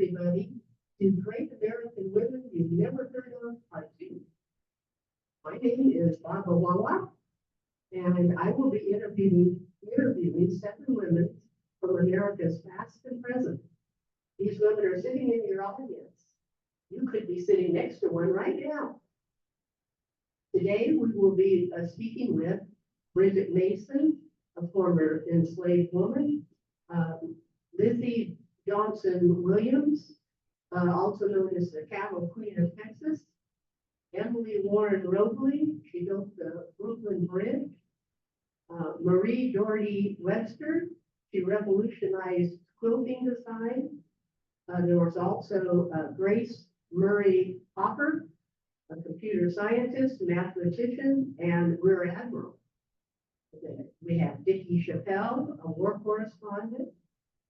everybody to Great American Women You've Never Heard of Part 2. My name is Barbara Wawa, and I will be interviewing 7 women from America's past and present. These women are sitting in your audience. You could be sitting next to one right now. Today, we will be speaking with Bridget Mason, a former enslaved woman, Lizzie Johnson Williams, also known as the Cattle Queen of Texas, Emily Warren Robley, she built the Brooklyn Bridge, Marie Doherty Webster, she revolutionized quilting design. There was also Grace Murray Hopper, a computer scientist, mathematician, and rear admiral. We have Dickie Chappelle, a war correspondent,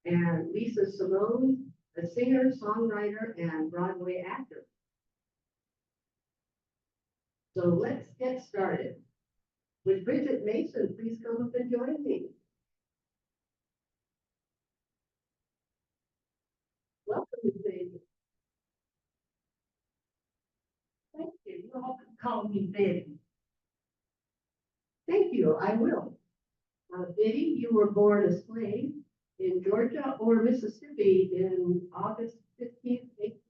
and Lisa Simone, a singer, songwriter, and Broadway actor. So let's get started. Would Bridget Mason please come up and join me? Welcome, David. Thank you. You all can call me Betty. Thank you, I will. Biddy, you were born a slave in Georgia or Mississippi in August 15th, 18th.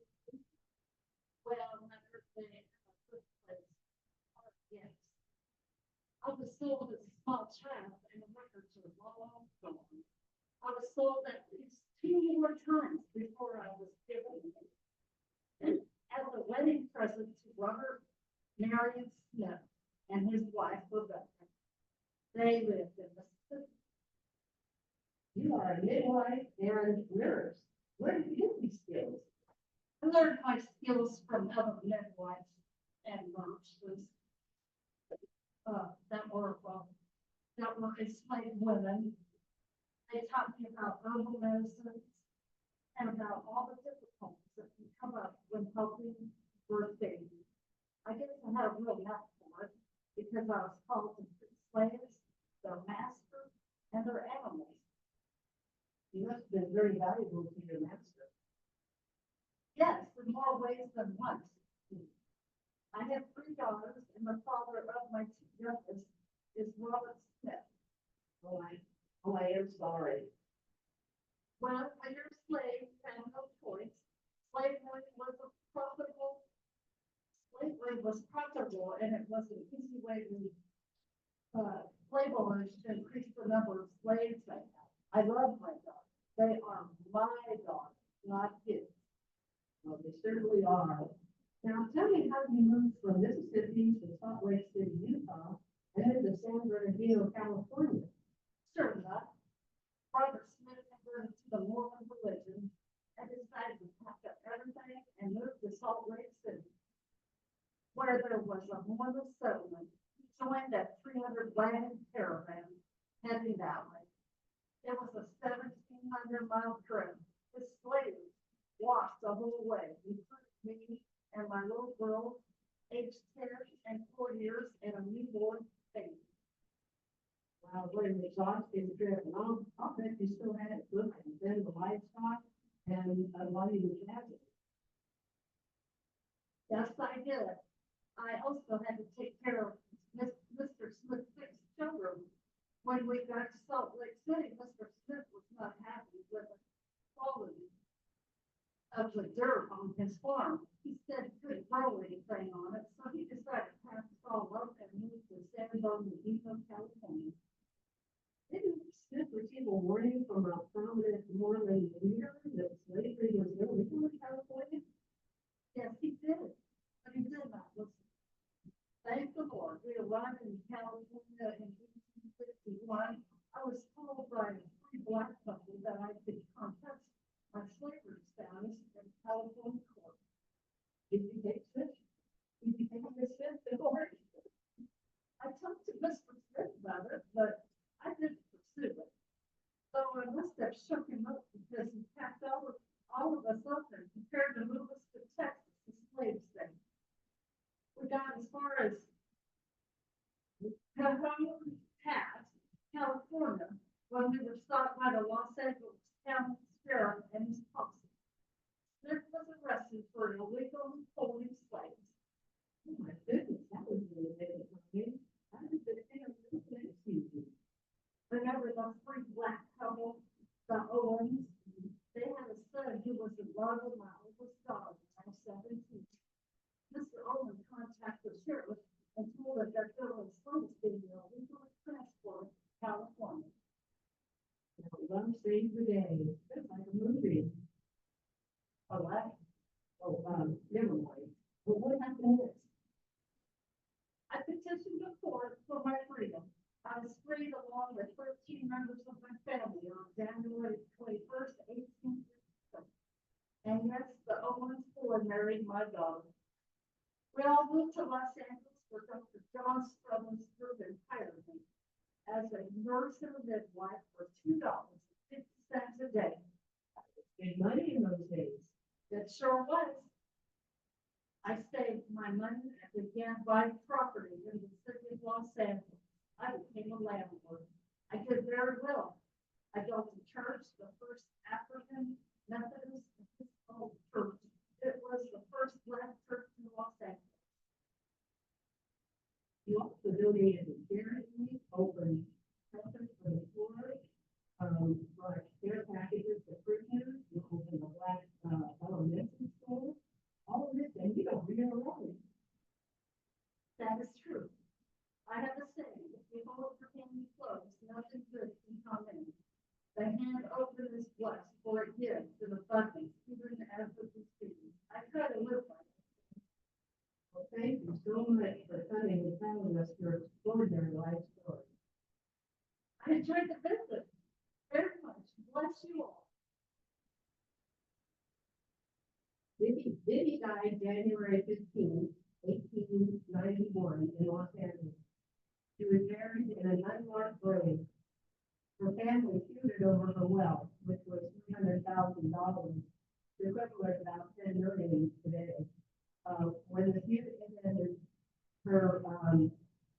Well, my birthday took place. Yes. I was sold as a small child, and the records are long gone. I was sold at least 2 more times before I was given it. And as a wedding present to Robert Marion Smith and his wife Rebecca. They lived in Mississippi. You are a midwife and nurse. Where did you get these skills? I learned my skills from other midwives and nurses that were enslaved women. They taught me about herbal medicines and about all the difficulties that can come up when helping birth babies. I guess I had a real knack for it because I was called to treat slaves, their master, and their animals. You must have been very valuable to your master. Yes, in more ways than once. I have 3 daughters, and the father of my 2 youngest is Robert Smith. I am sorry. Well, when you're a slave, you have no choice. Slavery was profitable, and it was an easy way to slave owners to increase the number of slaves they had. I love my daughters. They are my daughters, not his. Well, they certainly are. Now, tell me how you moved from Mississippi to Salt Lake City, Utah, and then to San Bernardino, California. Sure enough, Robert Smith converted to the Mormon religion and decided to pack up everything and move to Salt Lake City, where there was a Mormon settlement. He joined that 300 wagon caravan heading that way. It was a 1,700-mile trip. The slaves walked the whole way, including me and my little girl, aged 10 and 4 years, and a newborn baby. Wow, what an exhausting trip. And I'll bet you still had it good and then the livestock and a lot of your jacket. Yes, I did. I also had to take care of Mr. Smith's 6 children. When we got to Salt Lake City, Mr. Smith was not happy with the quality of the dirt on his farm. He said he couldn't grow anything on it, so he decided to pack us all up and move to San Bernardino, California. Didn't Smith receive a warning from a prominent Mormon leader that slavery was illegal in California? Yes, he did, but he did not listen. Thank the Lord. We arrived in California in 1861. I was told by a free black couple that I could contest my slavery status in California court. Did you take Smith? Did you take Smith to court? I talked to Mr. Smith about it, but I didn't pursue it. So I must have shook him up because he packed all of us up and prepared to move us to Texas, the slave state. We got as far as Cajon Pass, California, when we were stopped by the Los Angeles County Sheriff and his posse. remember those three black couple, the Owens? They had a son who was in love with my oldest daughter, when I was 17. Mr. Owen contacted the sheriff and told us that there was son was being illegally transported to California. Love saves the day. It's like a movie. Oh, what? Never mind. Well, what happened next? I petitioned the court for my freedom. I was freed along with 13 members of my family on January 21st, 1856. And yes, the Owens boy married my daughter. We all moved to Los Angeles for Dr. John Strummer's group and hired me as a nurse and a midwife for $2.50 a day. Good money in those days. It sure was. I saved my money and began buying property in the city of Los Angeles. I became a landlord. I did very well. I built a church, the first African Methodist Episcopal church. It was the first black church in Los Angeles. You also donated to charity, opened shelters for the poor, brought care packages to prisoners, you opened a black elementary school, all of this, and you don't realize. That is true. I have a saying, if you hold your hand closed, nothing good can come in. The hand open is blessed, for it gives to the abundance, even as it receives. I try to live by it. Well, thank you so much for coming and telling us your extraordinary life story. I enjoyed the visit very much. Bless you all. Diddy died January 15th, 1891 in Los Angeles. She was buried in an unmarked grave. Her family feuded over her wealth, which was $300,000, the equivalent of about $10 million today. When the feud ended, her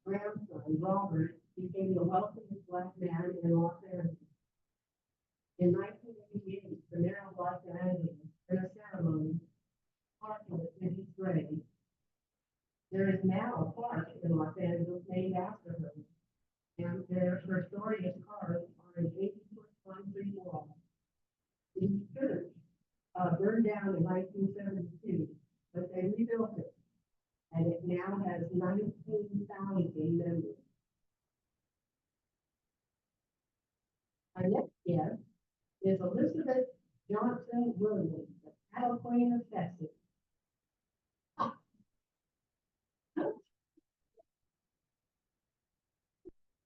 grandson, Robert, became the wealthiest black man in Los Angeles. In 1988, the mayor of Los Angeles, in a ceremony, marking the city's grave. There is now a park in Los Angeles named after her, and her story is carved on an 80-foot concrete wall. The church burned down in 1972, but they rebuilt it, and it now has 19,000 members. Our next guest is Elizabeth Johnson Williams, the Cattle Queen of Texas.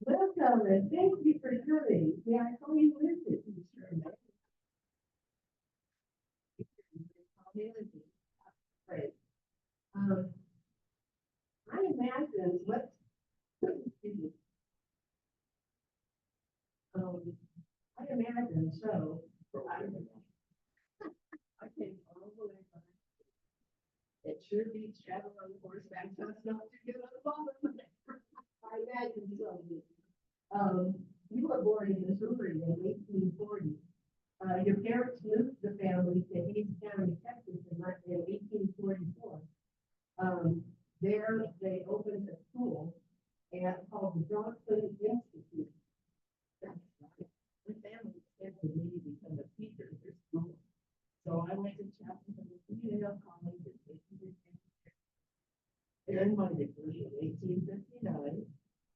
Welcome and thank you for coming. May I call you Elizabeth? Great. I imagine what, excuse me. I imagine so. I came all the way from. It sure beats traveling on horseback, so it's not too good on the bottom. I imagine so. You were born in Missouri in 1840. Your parents moved the family to Hayes County, Texas in 1844. There they opened a school called the Johnson Institute. That's right. My family expected me to become a teacher at their school. So I went to Chapel Hill College in 1859. Earned my degree in 1859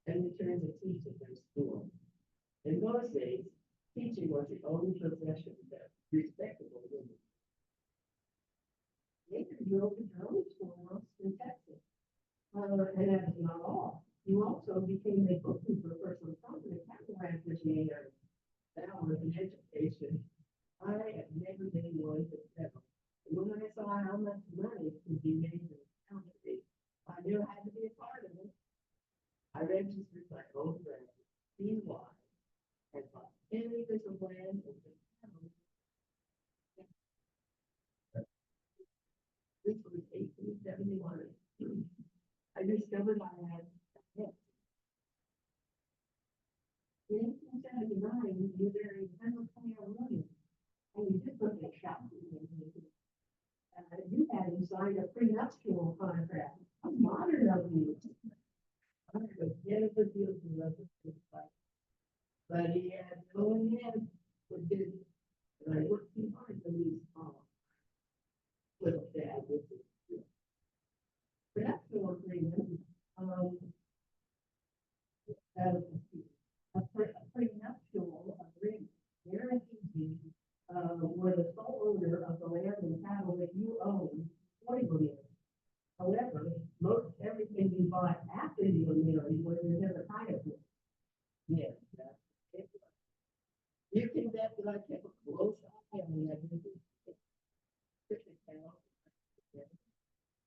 and returned to teach at their school. In those days, teaching was the only profession that respectable women. Later, you opened your own school in Austin, Texas. And that's not all. You also became a bookkeeper for some prominent cattle ranchers in the area. That was an education. I have never been one to settle. And when I saw how much money could be made in the county, I knew I had to be a part of it. I registered my own brand, CY, and bought any bit of land in the county. This was 1871. I discovered I had a pet. In 1879, you married California Williams, and you just looked at shopping. You had him sign a prenuptial contract. How modern of you. I was getting the deal to love this fight. But he had no one in, but did, and I worked too hard to lose, little dad with it. Production agreement, a prenuptial agreement, guarantees you, were the sole owner of the land and cattle that you own, 40 million. However, most everything you bought after you were married was never kind of it. Yes, that's it. You can bet that I kept a close eye on that.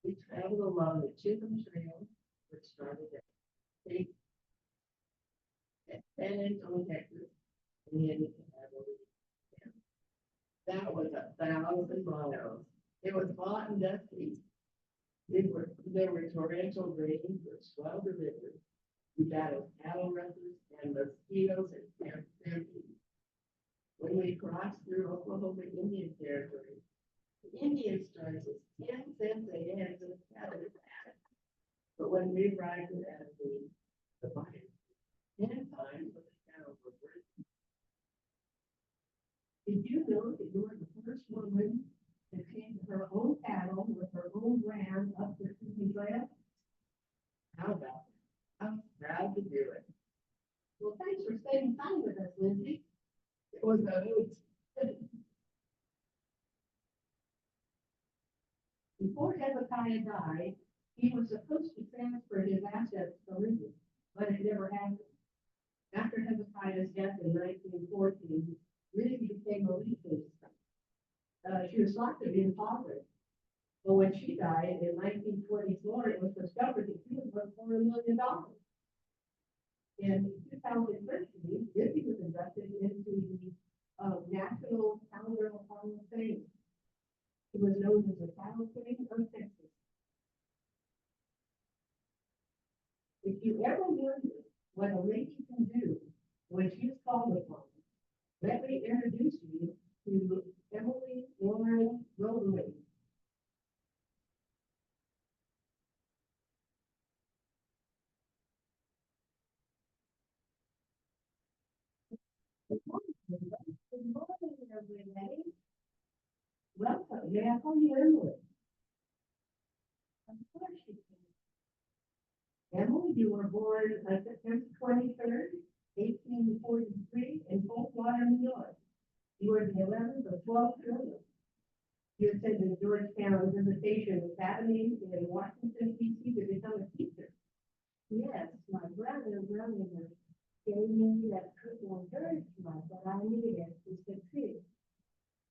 We traveled along the Chisholm Trail, which started at State at San Antonio, Texas, and then we that was 1,000 miles. It was hot and dusty. There were torrential rains which swelled the river. We battled cattle rustlers and mosquitoes and stampedes. When we crossed through Oklahoma Indian Territory, the Indians charged us 10 cents a head to the cattle. But when we arrived at the mine, 10 times what the cattle were worth. Did you know that you were the first woman to take her own cattle with her own ram up the Susie Trail? How about that? I'm proud to do it. Well, thanks for spending time with us, Lindsay. It was a hoot. Before Hezekiah died, he was supposed to transfer his assets to Lindsay, but it never happened. After Hezekiah's death in 1914, Lindsay became a lead minister. She was thought to be impoverished. But when she died in 1924, it was discovered that she was worth $4 million. In 2013, Lindsay was inducted into the National Cowgirl Hall of Fame. She was known as the Cattle Queen of Texas. If you ever wonder what a lady can do when she is called upon, let me introduce you to Emily Warren Rowley. Good morning, everybody. Welcome. May I call you Emily? Of course you can. Emily, you were born on September 23rd, 1843 in Coldwater, New York. You were the 11th of 12 children. You attended Georgetown Visitation Academy in Washington, D.C. to become a teacher. Yes, my brother gave me that good encouragement that I needed to succeed.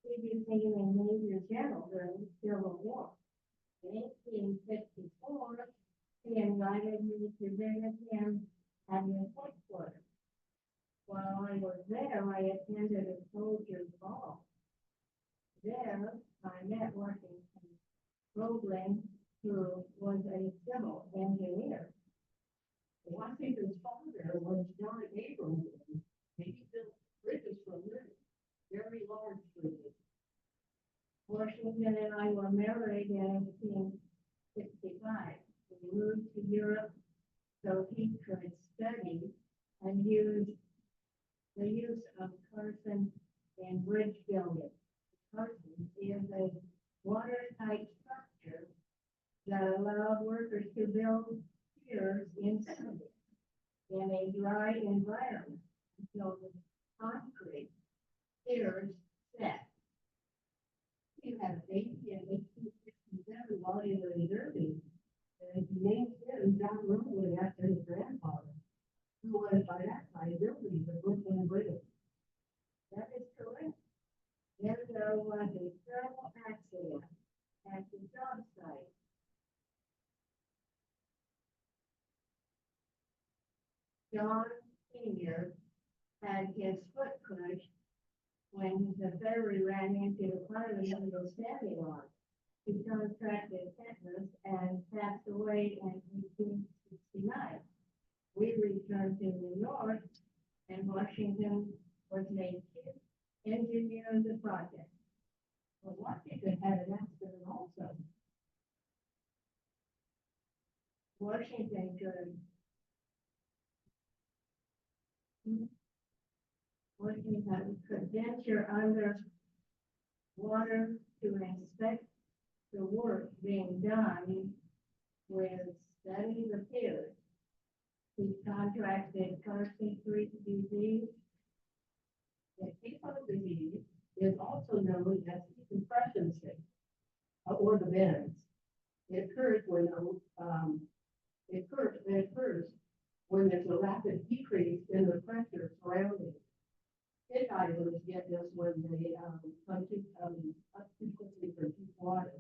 He became a major general during the Civil War. In 1854, he invited me to visit him at his headquarters. While I was there, I attended a soldier's ball. There, I met Washington Roebling, who was a civil engineer. Washington's father was John Abrams, and he built bridges from there, very large bridges. Washington and I were married in 1865. We moved to Europe so he could study and use the use of Carson in bridge building. Carson is a watertight structure that allowed workers to build piers in a dry environment until the concrete piers set. He had a baby in 1867 while he was in Derby, and he named him John Roebling after his grandfather, who was by that time building the Brooklyn Bridge. That is correct. Then there was a terrible accident at the job site. John Sr. had his foot crushed when the ferry ran into the pilot he was standing on. He contracted tetanus and passed away in 1869. We returned to New York, and Washington was made chief engineer of the project. Well, Washington had an accident also. Washington could working on condenser underwater to inspect the work being done with study repairs. He contracted Carson Creek disease. The Cape disease is also known as decompression state, or the bends. It occurs when it occurs when there's a rapid decrease in the pressure surrounding. Pit divers get this when they come to up too quickly from deep water.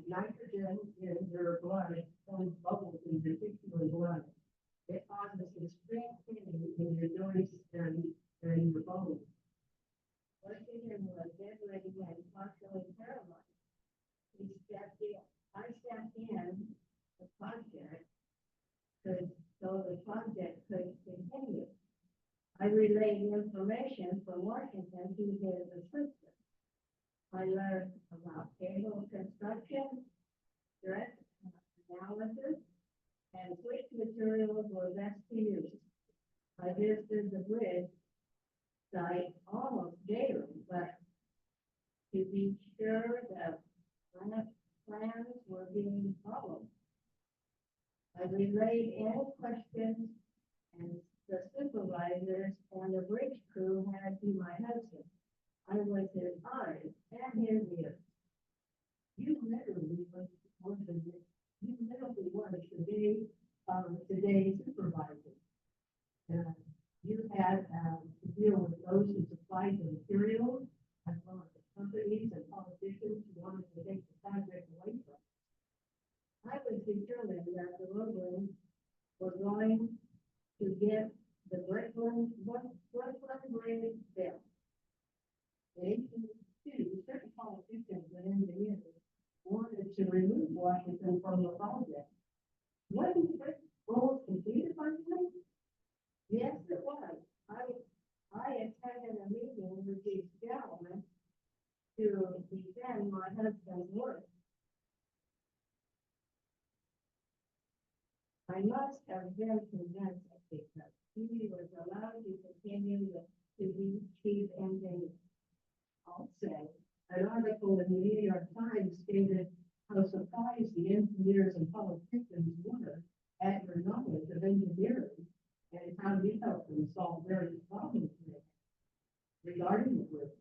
Nitrogen in their blood forms bubbles in reticular blood. It causes extreme pain in your joints and your bones. Washington was bedridden and partially paralyzed. I stepped in the project so the project could continue. I relayed information from Washington to his assistant. I learned about cable construction, stress analysis, and which materials were best to use. I visited the bridge site almost daily, but to be sure that plans were being followed. I relayed any questions and the supervisors and the bridge crew had to my husband. I was his eyes and his ears. You literally was today's supervisor. You had to deal with those who supplied the materials, as well as the companies and politicians who wanted to take the project away from us. I was determined that the Roadlands were going to get the Brooklyn Bridge built. In 1862, certain politicians and engineers wanted to remove Washington from the project. Wasn't this road completed by then? Yes, it was. I attended a meeting with these gentlemen to defend my husband's work. I must have been convinced because he was allowed to continue to be chief engineer. Also, an article in the New York Times stated how surprised the engineers and politicians were at your knowledge of engineering and how you helped them solve various problems regarding the bridge.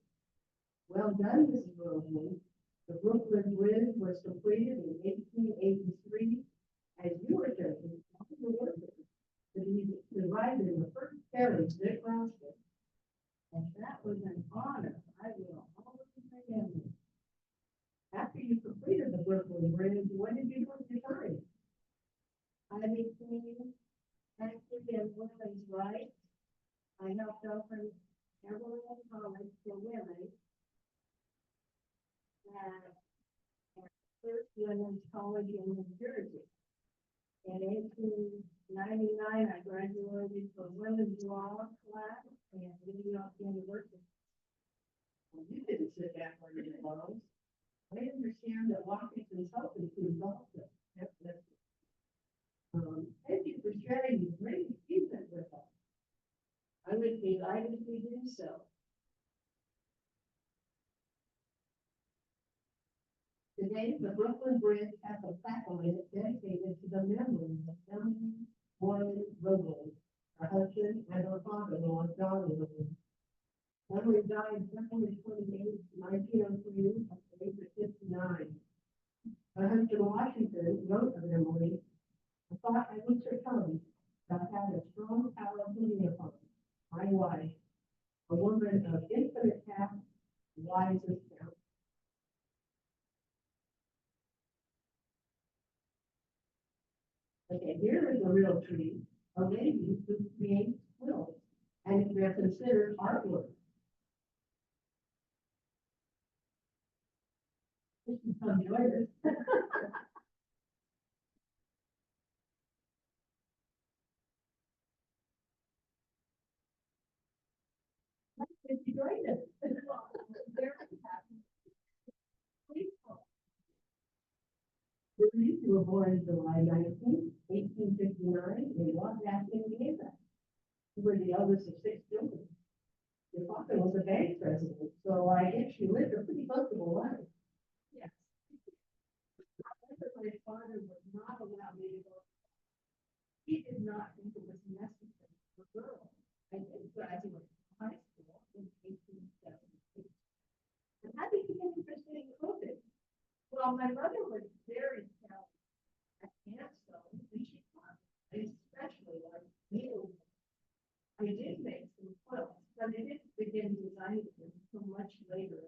Well done, Mrs. Roseman. The Brooklyn Bridge was completed in 1883, as you were judging the workers to ride in the first ferry that crossed it. And that was an honor I will always remember. After you completed the Brooklyn Bridge, what did you do with your time? I became active in women's rights. I helped open Evelyn College for women and first women's college in New Jersey. In 1899, I graduated from women's law class at New York University. Well, you didn't sit back on your laurels. I understand that Washington's help includes also. Thank you for sharing your great achievement with us. I would be delighted to do so. Today, the Brooklyn Bridge has a plaque on it dedicated to the memory of Emily Warren Roebling, her husband and her father-in-law, John Roebling. Emily died February 28, 1903, at the age of 59. Her husband Washington wrote of Emily, "I thought I would succumb, but I had a strong power to lean upon. My wife, a woman of infinite tact, wise as counsel." Okay, here is a real tree, a lady who creates quilts, and they're considered artwork. Come join us. Did you join us? You were born July 19, 1859, in Wabash, Indiana. You were the eldest of 6 children. was a bank president, so I guess she lived a pretty comfortable life. Yes. My father would not allow me to go. He did not think it was necessary for girls. I did graduate from high school in 1878. And how did you get interested in clothing? Well, my mother was very talented at hand sewing, and she taught me, especially like needlework. I did make some quilts, but I didn't begin designing them until much later.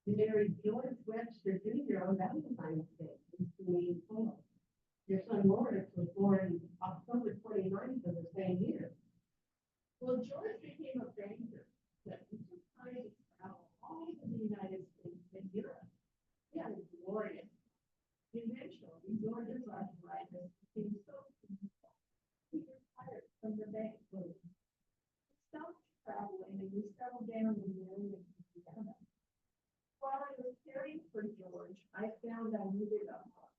You married George Webster Jr. on Valentine's Day, in 1812. Your son Lawrence was born October 29th of the same year. Well, George became a banker, but he took time to travel all over the United States and Europe. He had a glorious. Eventually, George's arthritis became so painful, he retired from the bank. He stopped traveling and we settled down in Marion, Indiana. While I was caring for George, I found I needed a home.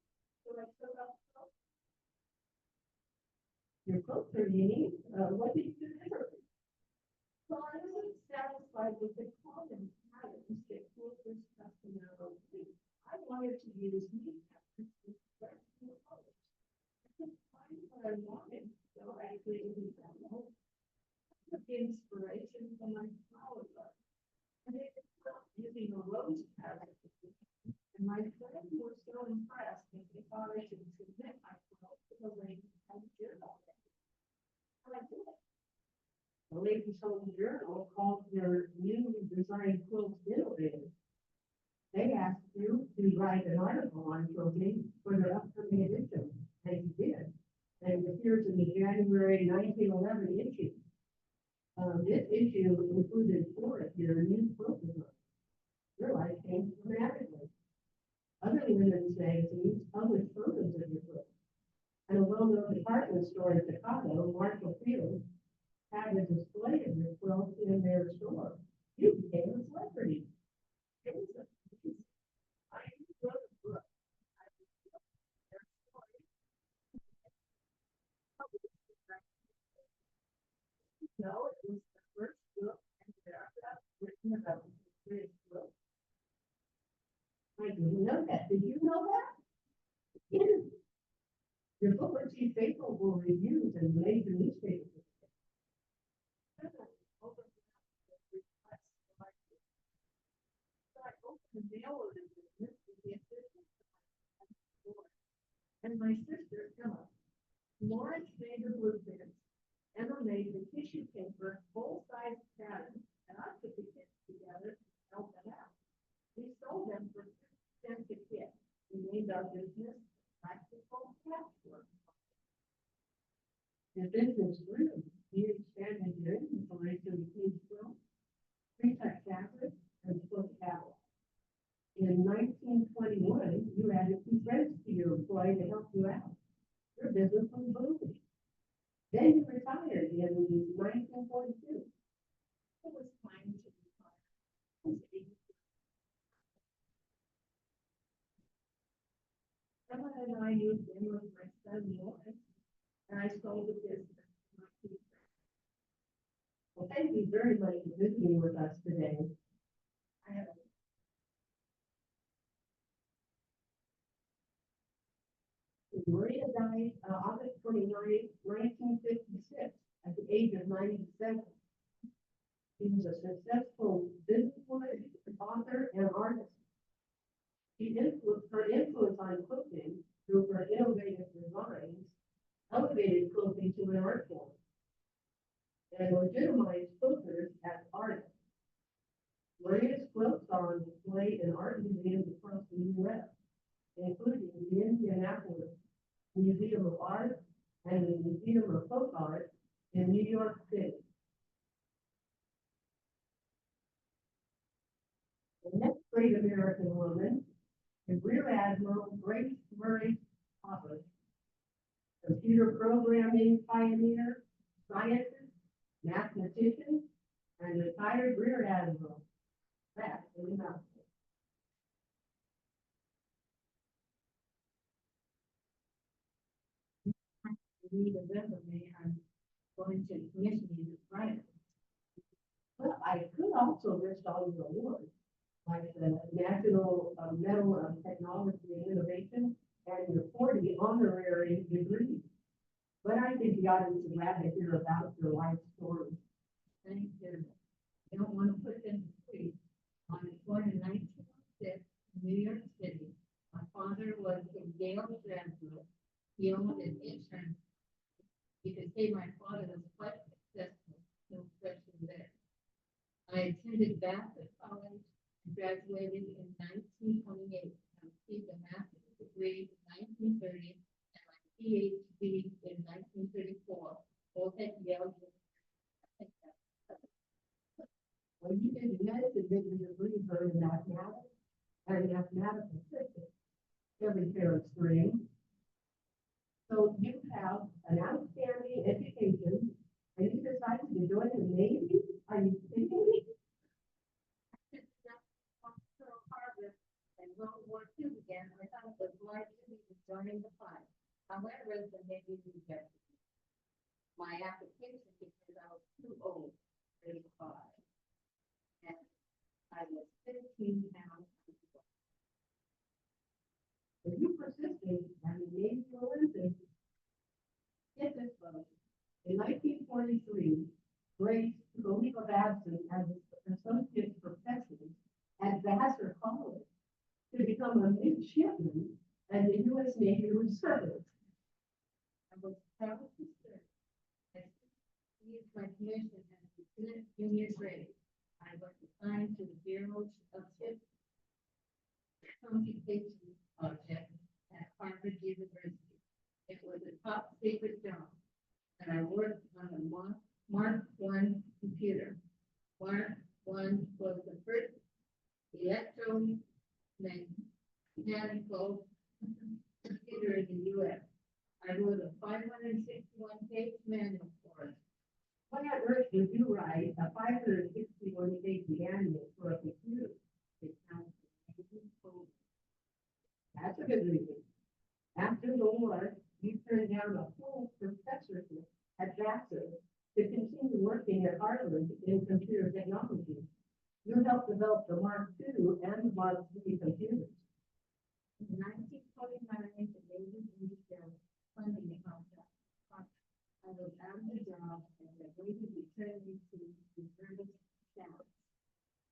So I took up clothes. Your clothes are unique. What did you do differently? Well, I wasn't satisfied with the common patterns that quilters customarily do. I wanted to use neat patterns with flexible colors. I couldn't find what I wanted, so I created that mold. I took the inspiration from my flower garden. And it was using a rose pattern. And my friends were so impressed that they thought I should submit my quilt to the Ladies' Home Journal. So I did it. The Ladies' Home Journal called your newly designed quilts innovative. They asked you to write an article on quilting for their upcoming edition, and you did. And it appears in the January 1911 issue. This issue included 4 of your new quilt designs. Your life changed dramatically. Other women's magazines published photos of your quilt. And a well-known department store in Chicago, Marshall Field, had a display of your quilt in their store. You became a celebrity. It was amazing. I wrote a book. I wrote their story. No, it was the first book in America written about the British quilt. I didn't know that. Did you know that? Yes. Your book received favorable reviews in major newspapers. Then I opened up the request for my book. So I opened the mail order business with the assistance of my boy. And my sister, Emma. Lawrence made the blueprints. Emma made the tissue paper full-size patterns, and I put the kits together to help them out. We sold them for 6 cents a kit. We named our business Practical Patchwork. Your business grew. You expanded your inventory to include quilt, pre-cut fabric, and quilt catalog. In 1921, you added 2 friends to your employ to help you out. Your business was booming. Then you retired in 1942. It was time to retire. I was 80. Emma and I moved in with my son Lawrence, and I sold the business to my 2 friends. Well, thank you very much for visiting with us today. I have Maria died August 29, 1956, at the age of 97. She was a successful businesswoman, author, and artist. Her influence on quilting through her innovative designs elevated quilting to an art form and legitimized quilters as artists. Maria's quilts are on display in art museums across the U.S., including the Indianapolis Museum of Art and the Museum of Folk Art in New York City. The next great American woman is Rear Admiral Grace Murray Hopper, computer programming pioneer, scientist, mathematician, and retired Rear Admiral. That's really mouthful. read a resume, I'm going to commission you to write it. also lists all your awards, like the National Medal of Technology and Innovation and your 40 honorary degrees. But I think the audience is glad to hear about your life story. Thank you. I don't want to put in the tweet. I was born in 1906 in New York City. My father was a Yale graduate. He owned an insurance. You could say my father was quite successful, no question there. I attended Bassett College and graduated in 1928. I received a master's degree in 1930 and my PhD in 1934, both at Yale. Well, you did medicine, did your degrees are in mathematics and mathematical physics, every parent's dream. So you have an outstanding education, and you decided to join the Navy? Are you kidding me? Harvard and World War II began, I thought it was my duty to join the fight. However, the Navy rejected me. My application because I was too old, 35. And I was 15 pounds. If you persisted and the Navy Olympics, get this folks, in 1923, Grace took a leave of absence as an associate professor at Vassar College to become a midshipman at the U.S. Navy Reserve. I was proud to serve. I received my commission as Lieutenant Junior grade. I was assigned to the Bureau of Ship Computation Project at Harvard University. It was a top secret job, and I worked on the Mark I computer. Mark I was the first electromechanical computer in the U.S. I wrote a 561-page manual for it. What on earth would you write a 561-page manual for a computer? That's a good reason. After the war, you turned down a full professorship at Vassar to continue working at Harvard in computer technology. You helped develop the Mark II and Mark III computers. In 1929, the Navy needed funding contract. I was out of the job and the Navy returned me to the service staff.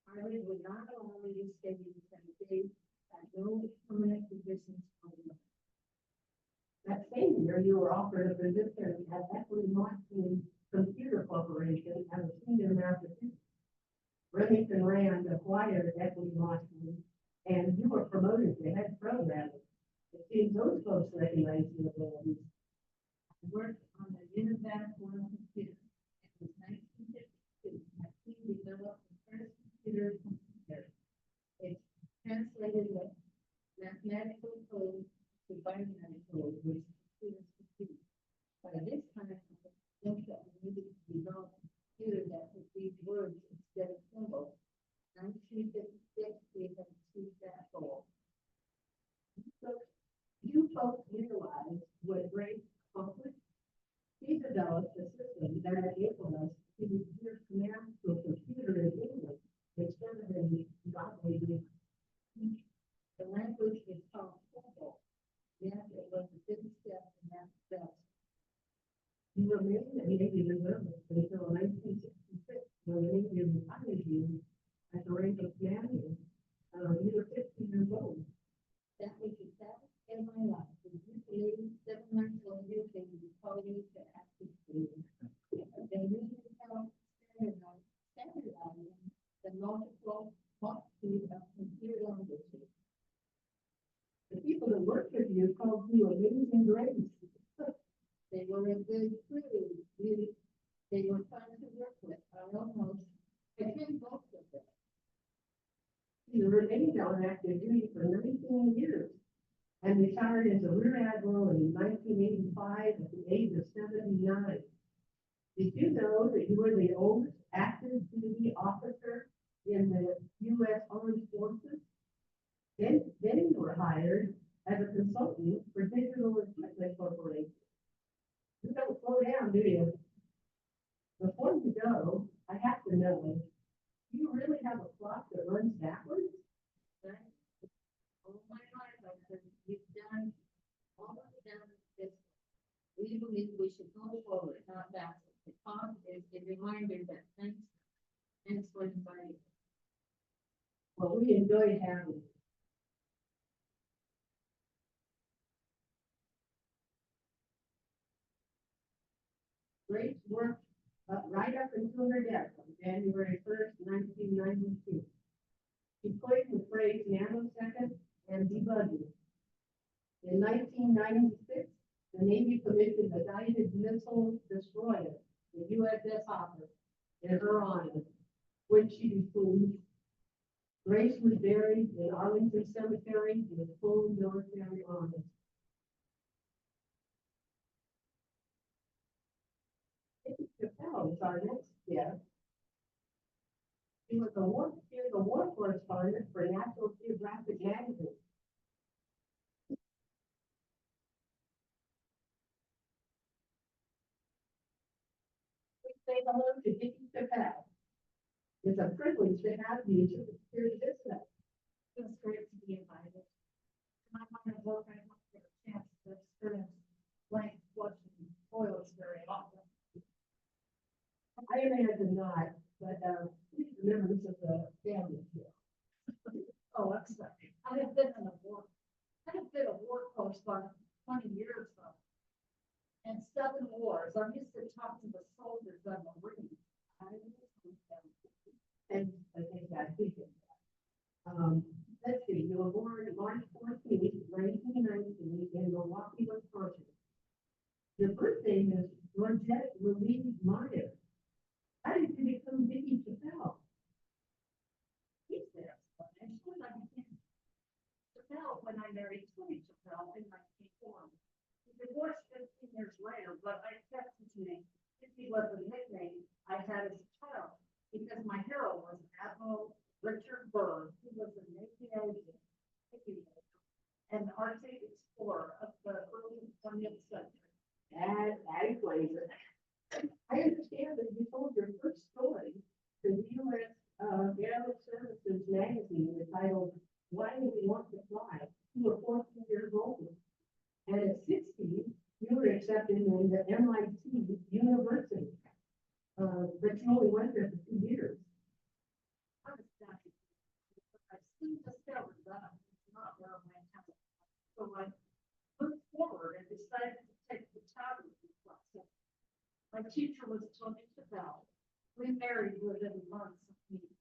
Harvard would not allow me to stay because they had no permanent positions for me. That same year, you were offered a position at Equity Marketing Computer Corporation as a senior Massachusetts. Remington Rand acquired Equity Marketing, and you were promoted to head programmer. It seems those folks recognize your abilities. I worked on the Univac One computer. It was 1952. My team developed the first computer. It translated the mathematical code to binary code, which students could use. By this time, I think that we needed to develop a computer that would read words instead of symbols. 1956, we had achieved that goal. You folks realize what Grace accomplished? He developed a system that enabled us to use commands to a computer in English instead of in godly English. The language is called symbol. Yes, it was a big step in that step. You remained a Navy reservist until 1966, when the Navy retired you at the rank of commander. You were 50 years old. That was the saddest day of my life. The lady 7 months later, they would call me to active duty. They needed help standardizing the multitude of computer languages. The people that worked with you called you Amazing Grace. They were a good crew. They were fun to work with. I trained both of them. You remained on active duty for 19 years and retired as a Rear Admiral in 1985 at the age of 79. Did you know that you were the oldest active duty officer in the U.S. Armed Forces? Then you were hired as a consultant for Digital Equipment Corporation. You don't slow down, do you? Before you go, I have to know, do you really reminder that thanks for inviting. Well, we enjoyed having you. Grace worked right up until her death on January 1st, 1992. She coined the phrase nanosecond and debugging. In 1996, the Navy commissioned a guided missile destroyer, the USS Hopper, in her honor, which she received. Grace was buried in Arlington Cemetery with full military honors. Chappelle is our next guest. She was a war correspondent for National Geographic magazine. We say hello to Dickie Chappelle. It's a privilege to have you here to visit. It was great to be invited. My mind of work, I don't get a chance to experience blank flushing toilets very often. I imagine not, but please remember this is a family here. Oh, I'm sorry. I have been a war correspondent for 20 years though. And 7 wars. I'm used to talking to soldiers and Marines. And I think I appreciate that. Let's see, you were born March 14th, 1919 in Milwaukee, Wisconsin. Your birth name is Georgette Louise Meyer. How did you become Dickie Chappelle? He's there. And when I became Chappelle, when I married Tony Chappelle in 1984. He divorced 15 years later, but I kept his name. If he was a nickname I had as a child, because my hero was Admiral Richard Byrd, who was a Navy agent and Arctic explorer of the early 20th century. That explains it. I understand that you told your first story to the U.S. Air Services magazine entitled "Why Do We Want to Fly?" You were 14 years old, and at 16, you were accepted in the MIT University, but you only went there for 2 years. I was happy. I soon discovered that it's not where my talent. So I moved forward and decided to take the photography class. My teacher was Tony Chappelle. We married within months of meeting.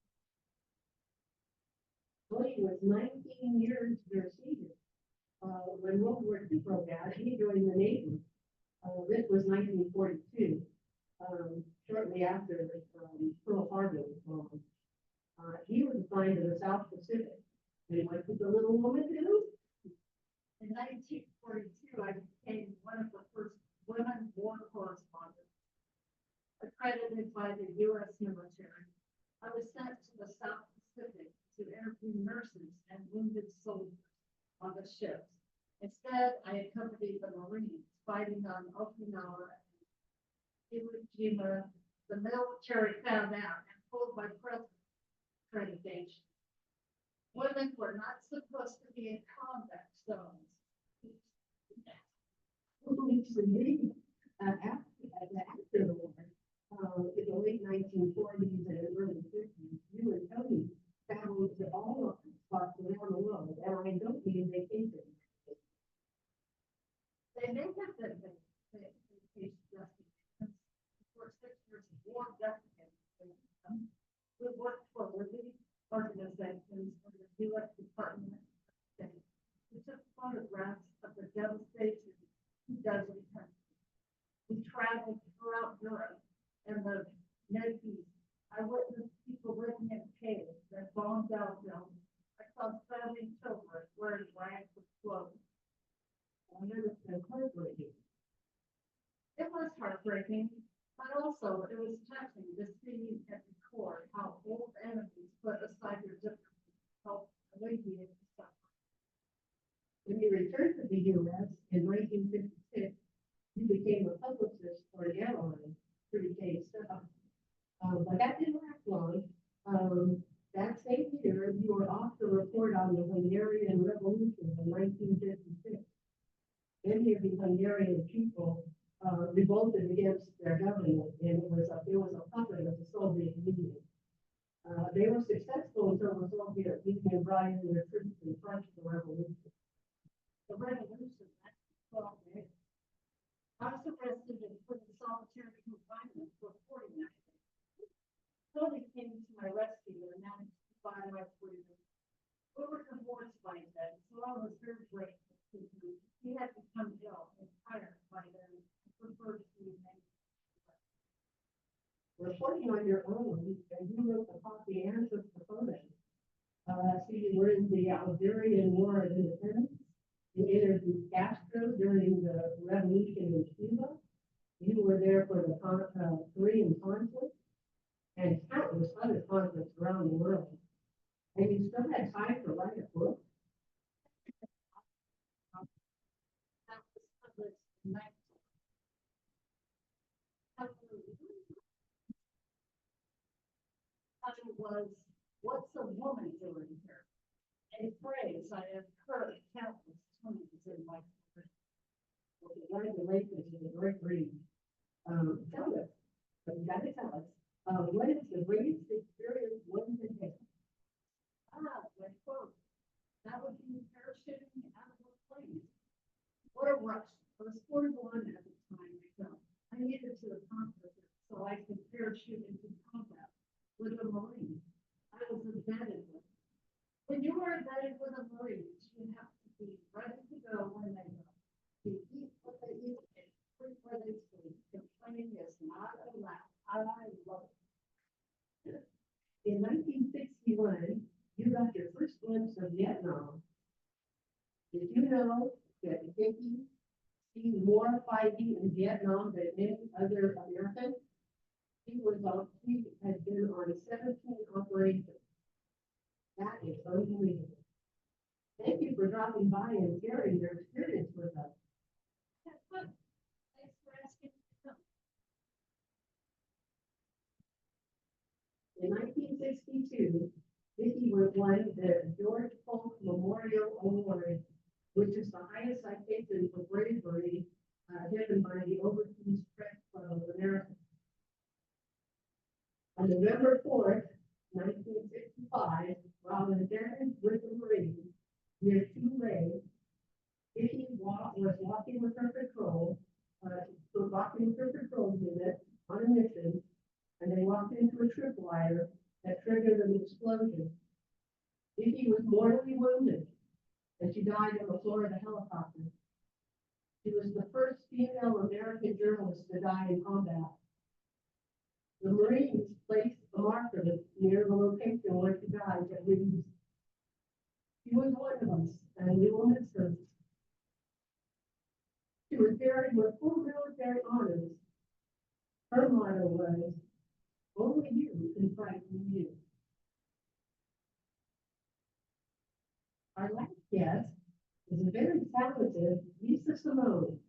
Tony was 19 years your senior. When World War II broke out, he joined the Navy. This was 1942, shortly after Pearl Harbor was bombed. He was assigned to the South Pacific. And what did the little woman do? In 1942, I became one of the first women war correspondents, accredited by the U.S. military. I was sent to the South Pacific to interview nurses and wounded soldiers on the ships. Instead, I accompanied the Marines fighting on Okinawa and Iwo Jima. The military found out and pulled my accreditation. Women were not supposed to be in combat zones. After the war, in the late 1940s and early 50s, you and Tony traveled to all spots around the world, and I don't mean vacation. They may have been vacation destinations for 6 years of war destinations. We worked for relief organizations in the U.S. Department of State. We took photographs of the devastation in deadly countries. We traveled throughout Europe and the Middle East. I witnessed people living in caves that bombed out buildings. I saw starving children wearing rags of clothes. I never been heartbreaking. It was heartbreaking, but also it was touching to see and record how old enemies put aside their differences to help alleviate the suffering. When you returned to the U.S. in 1956, you became a publicist for an airline, pretty gay stuff. But that didn't last long. That same year, you were off to report on the Hungarian Revolution in 1956. Many of the Hungarian people revolted against their government, and it was a they were successful until the Soviet Union brought in their troops in front of the revolution. The revolution, that's 12 days. I was arrested and put in solitary confinement for 49 days. Tony came to my rescue and managed to find my freedom. We were divorced by then, so I was very grateful to him. He had become ill and tired by then. I preferred to remain. Reporting on your own, and you wrote the copy and took the photo. So you were in the Algerian War of Independence. You interviewed Castro during the revolution in Cuba. You were there for the Korean conflict and countless other conflicts around the world. And you still had time to write a book. That was published in 19. Title was, "What's a Woman Doing Here?" A phrase I have heard countless times in my career. Congratulations, it's a great read. Tell us, but you gotta tell us, what is the greatest experience women have had? My quote. That would be parachuting out of a plane. What a rush. I was 41 at the time I felt. I needed to accomplish it so I could parachute into combat with the Marines. I was embedded with them. When you are embedded with the Marines, you have to be ready to go when they go. To eat what they eat and sleep where they sleep. Complaining is not allowed. I love it. In 1961, you got your first glimpse of Vietnam. Did you know that Vicky seen more fighting in Vietnam than any other American? She had been on 17 operations. That is unbelievable. Thank you for dropping by and sharing your experience with us. That's fun. Thanks for asking me to come. In 1962, Vicki was won the George Polk Memorial Award, which is the highest citation for bravery given by the Overseas Press Club of America. On November 4th, 1965, while in Denton with the Marines near Tulare, Vicki was walking with her patrol unit on a mission, and they walked into a tripwire that triggered an explosion. Vicki was mortally wounded, and she died on the floor of the helicopter. She was the first female American journalist to die in combat. The Marines placed a marker near the location where she died that reads, "She was one of us, and we will miss her." She was buried with full military honors. Her motto was, "Only you can frighten you." Our last guest is a very talented Lisa Simone.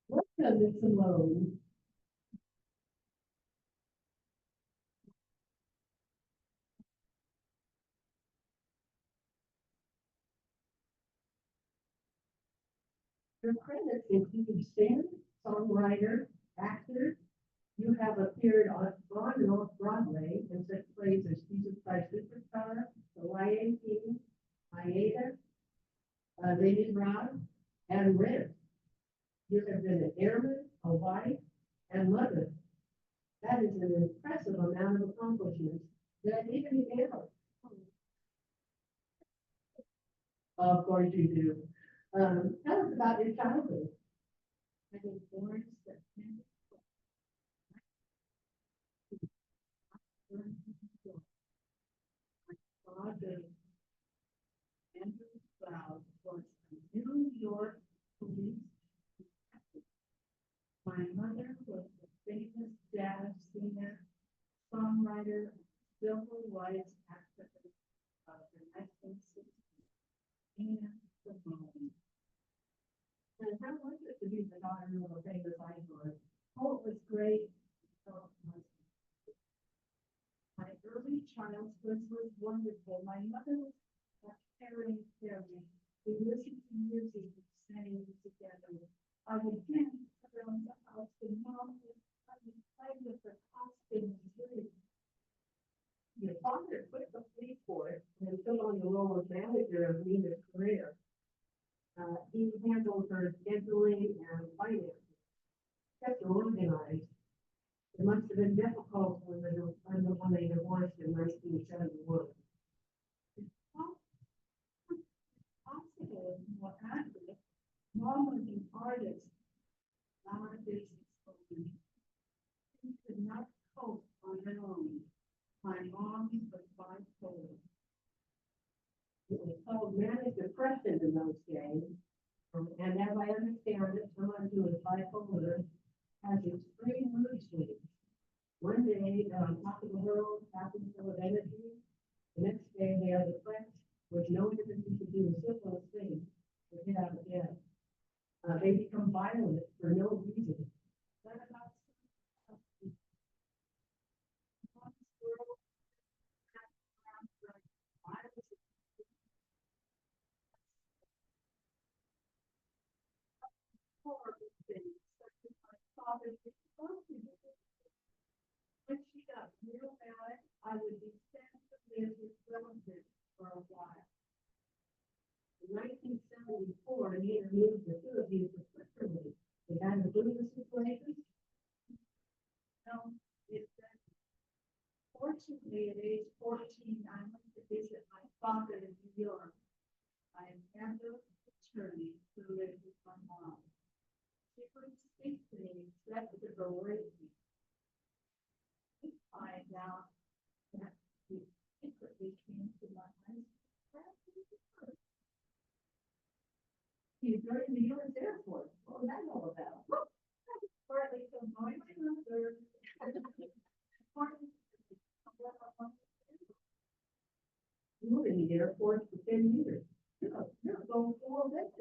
Welcome, Ms. Simone. Your credits include singer, songwriter, actor. You have appeared on and off Broadway in such plays as Jesus Christ Superstar, The Lion King, Aida, Lady Brown, and Rent. You have been an airman, a wife, and mother. That is an impressive amount of accomplishments. Did I leave anything out? Of course you do. Tell us about your childhood. I was born September 12th. My father, Andrew Stroud, was a New York police detective. My mother was a famous jazz singer, songwriter, civil rights activist of the 1960s, and Simone. And how was it to be the daughter of a famous icon? Oh, it was great. Oh, it was. My early childhood was wonderful. My mother was a caring parent. We listened to music, sang manager of Nina's career. He handled her scheduling and finances. Kept her organized. It must have been difficult when they divorced in 1971. Possible in what happened. Mom was an artist, not a business woman. She could not cope on her own. My mom was bipolar. It was called manic depression in those days. And as I understand it, someone who is bipolar has extreme mood swings. One day they're on top of the world, happy full of energy. The next day they are depressed with no ability to do the simplest thing to get out of bed. They become violent for no reason. What about mom's world? I was horrible things, such as my father's responsibility. When she got real mad, I would be sent to live with relatives for a while. In 1974, Nina moved the two of you to Switzerland. They had a business situation. No, it doesn't. Fortunately, at age 14, I went to visit my father in New York. I am never attorney to live with my mom. She wouldn't speak to me except to berate me. I find out that he secretly came to my husband. You joined the U.S. Air Force. What was that all about? Partly to annoy my mother. You were in the Air Force for 10 years. You're going full of it.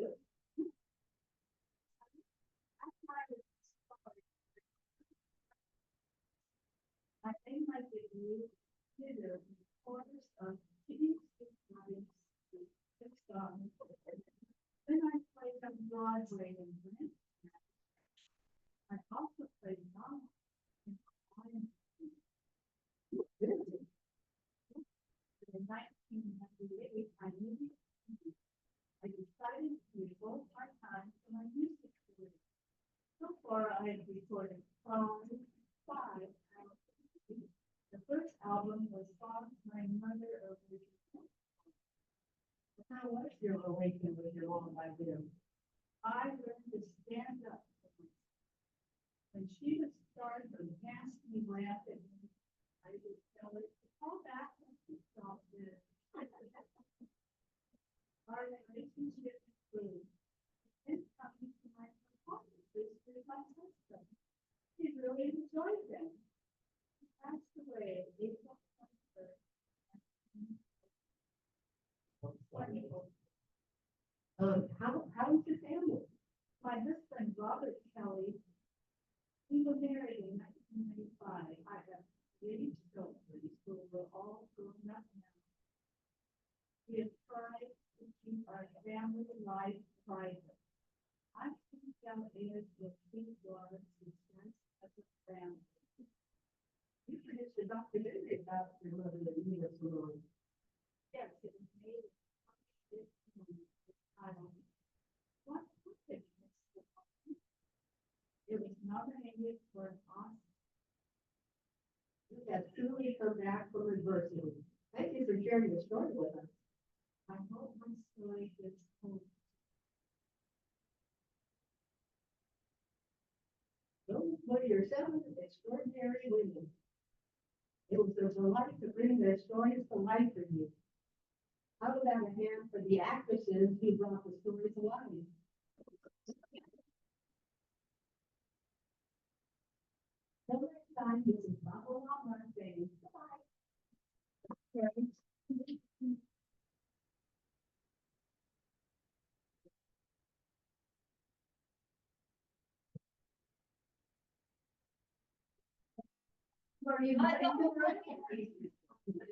I think I could use consider the importance of keeping studies fixed on. Then I played on Broadway and Grant. I also played drama in Lion King. In 1998, I decided to devote my time to my music career. So far, I have recorded five albums. The first album was songs my mother originally. How was your relation with your mom by then? I learned to stand up for myself. When she would start her nasty rant at me, I would tell her to call back and to stop this. Our relationship improved. Then coming to my performances with my husband. He really enjoyed them. He passed away April 23rd. Wonderful. How was your family? My husband, Robert Kelly, he was married in 1995. I have 3 children who were all grown up now. We have tried to keep our family life private. I think that is what we was the sense of a family. You produced a documentary about your mother that you were so Yes, it was made in 2015. What happened? It was nominated for an Oscar. You have truly come back from adversity. Thank you for sharing your story with us. I hope my story gets told. Those were your 7 extraordinary women. It was a delight to bring their stories to life for you. How about a hand for the actresses who brought the story to life? Till next time, this is Barbara Walmart saying goodbye. Were you ready to